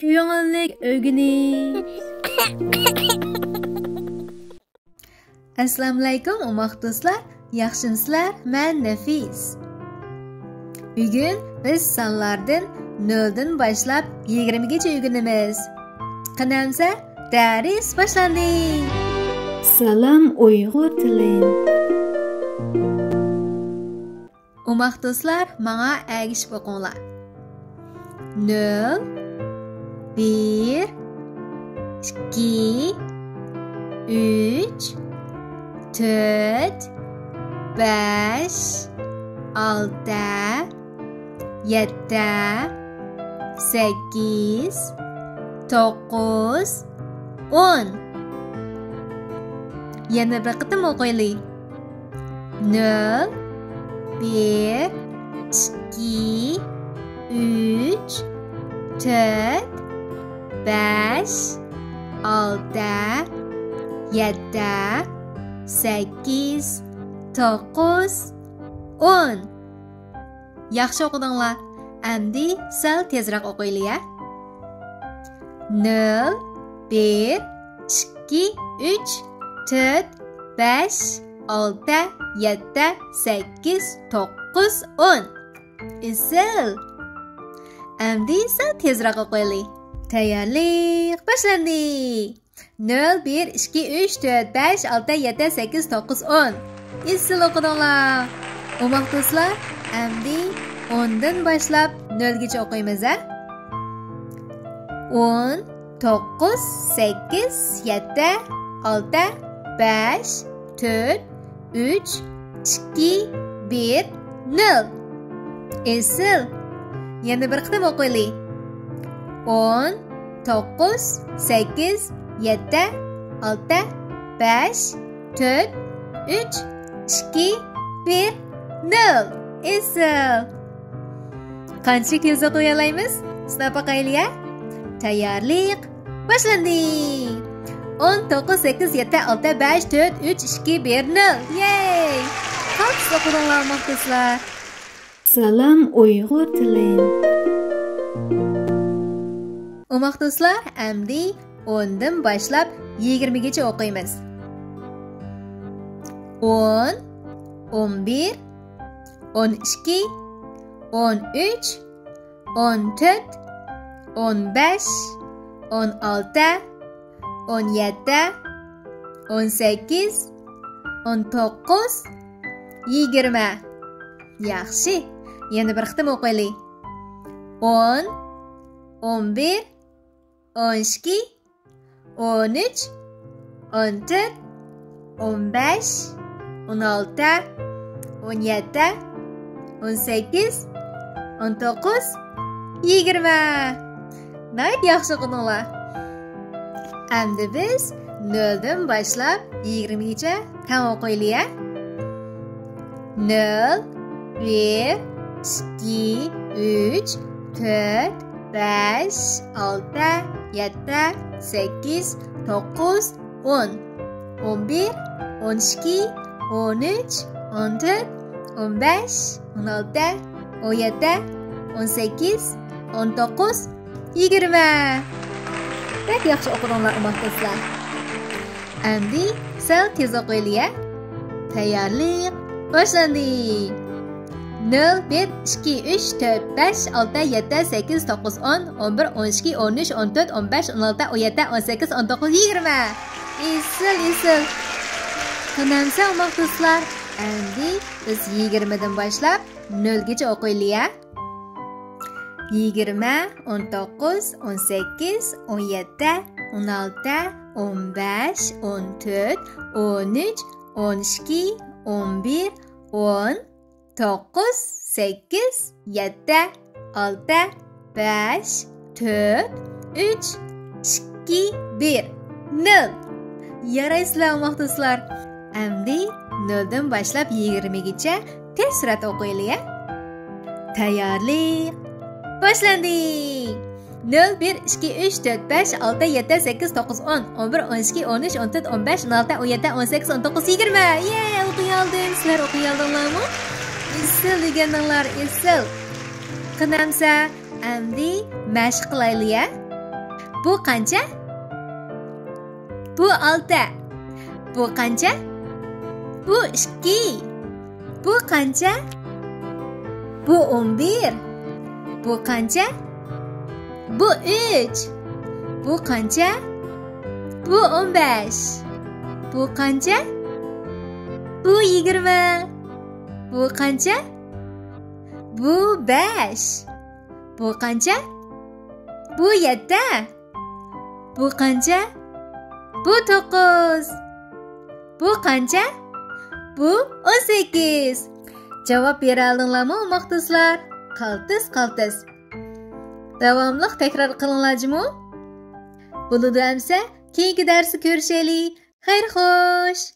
Ko'ngillik o'rganish. Assalomu alaykum ummoq do'stlar, yaxshimisizlar? Men Nafis. Bugun biz sonlardan 0 dan boshlab 20 gacha o'rganamiz. Qanamsa dars boshlandi. Salom Uyg'ur tili. Ummoq do'stlar, menga ergishib o'qinglar. 0 1 2 3 4 5 6 7 8 9 10. Yana bir qitim o'qiylik. 0 1 2 3 4 5 6 7 8 9 10. Yaxshi o'qidinglar. Endi sal tezroq o'qiylik ya. 0 1 2 3 4 5 6 7 8 9 10. Isil. Endi sal tezroq o'qiylik. Tayyorlik boshlandi. 0 1 2 3 4 5 6 7 8 9 10. Isil o'qidinglar. Ummoq do'stlar, endi 10 dan boshlab 0 gacha o'qiymiz a? 10 9 8 7 6 5 4 3 2 1 0. Isil. Yana bir qitim o'qiylik. 10 9 8 7 6 5 4 3 2 1 0. Isil. Qancha tez o'qiy olamiz? Sinab boqaylik ya. Tayyorlik boshlandi. 10 9 8 7 6 5 4 3 2 1 0. Yey! Qancha o'qidinglar do'stlar? Salom Uyg'ur tili. Ummoq do'stlar, endi 10 dan boshlab 20 gacha o'qiymiz. 10 11 12 13 14 15 16 17 18 19 20. Yaxshi. Yana bir qitim o'qiylik. 10 11 12 13 14 15 16 17 18 19 20. Nayt yaxshi o'qidinglar. Endi biz 0 dan boshlab 20 gacha tam o'qiylik ya. 0 1 2 3 4 5 6 7 8 9 10 11 12 13 14 15 16 17 18 19 20. Pek yaxshi o'qidinglar ummoq do'stlar. Endi sal tez o'qiylik ya. Tayyorlik boshlandi. 0 1 2 3 4 5 6 7 8 9 10 11 12 13 14 15 16 17 18 19 20. Isil. Qanamsa ummoq do'stlar, endi biz 20 dan boshlab 0 gacha o'qiylik ya. 20 19 18 17 16 15 14 13 12 11 10 9 8 7 6 5 4 3 2 1 0. Yaraysizlar ummoq do'stlar. Endi 0 dan boshlab 20 gacha tez suratda o'qiylik ya. Tayyorlik boshlandi. 0 1 2 3 4 5 6 7 8 9 10 11 12 13 14 15 16 17 18 19 20. Yey, o'qiy oldim. Sizlar o'qiy oldinglarmi? Isil deganinglar, isil. Qanamsa, endi mashq qilaylik ya. Bu qancha? Bu 6. Bu qancha? Bu 2. Bu qancha? Bu 11. Bu qancha? Bu 3. Bu qancha? Bu 15. Bu qancha? Bu 20. Bu qancha? Bu 5. Bu qancha? Bu 7. Bu qancha? Bu 9. Bu qancha? Bu 18. Javob bera olinglarmi, o'rtoqlar? Qaltis. Davomli takror qilinglarmi? Bo'ldi amsa, keyingi darsda ko'rishaylik. Xayr xo'sh.